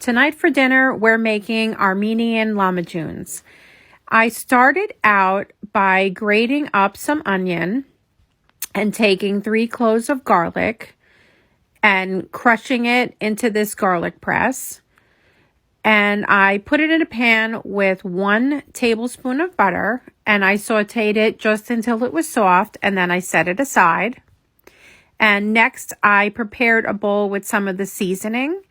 Tonight for dinner, we're making Armenian Lahmajoons. I started out by grating up some onion and taking 3 cloves of garlic and crushing it into this garlic press. And I put it in a pan with 1 tablespoon of butter, and I sauteed it just until it was soft, and then I set it aside. And next, I prepared a bowl with some of the seasoning.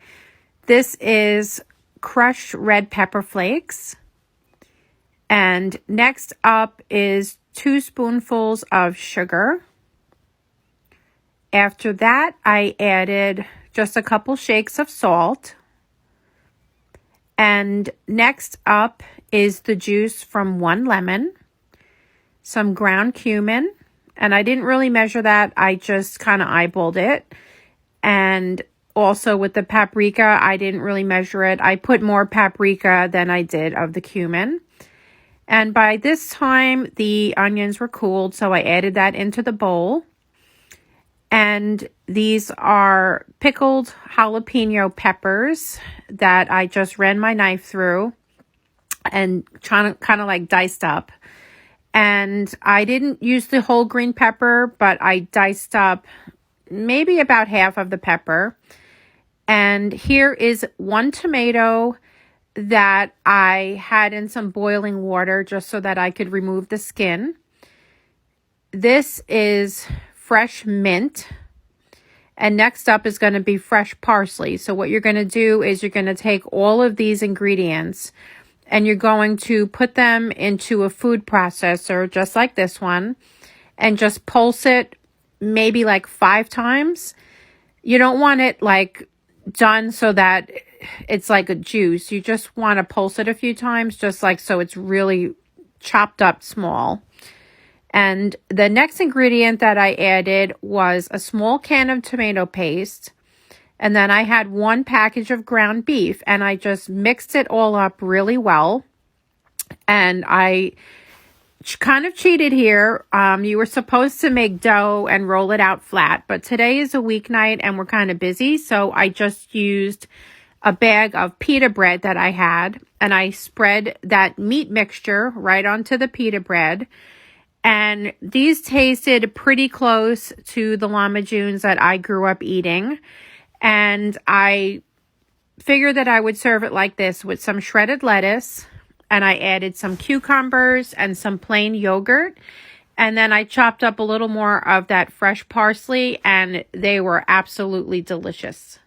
This is crushed red pepper flakes. And next up is 2 spoonfuls of sugar. After that, I added just a couple shakes of salt. And next up is the juice from 1 lemon, some ground cumin, and I didn't really measure that. I just kind of eyeballed it. And also with the paprika, I didn't really measure it. I put more paprika than I did of the cumin. And by this time, the onions were cooled, so I added that into the bowl. And these are pickled jalapeno peppers that I just ran my knife through and kind of like diced up. And I didn't use the whole green pepper, but I diced up maybe about half of the pepper. And here is 1 tomato that I had in some boiling water just so that I could remove the skin. This is fresh mint. And next up is going to be fresh parsley. So what you're going to do is you're going to take all of these ingredients and you're going to put them into a food processor just like this one and just pulse it maybe like 5 times. You don't want it like done so that it's like a juice. You just want to pulse it a few times just like so it's really chopped up small. And the next ingredient that I added was a small can of tomato paste. And then I had 1 package of ground beef. And I just mixed it all up really well. And I kind of cheated here. You were supposed to make dough and roll it out flat. But today is a weeknight and we're kind of busy. So I just used a bag of pita bread that I had. And I spread that meat mixture right onto the pita bread. And these tasted pretty close to the lahmajoons that I grew up eating. And I figured that I would serve it like this with some shredded lettuce. And I added some cucumbers and some plain yogurt. And then I chopped up a little more of that fresh parsley. And they were absolutely delicious.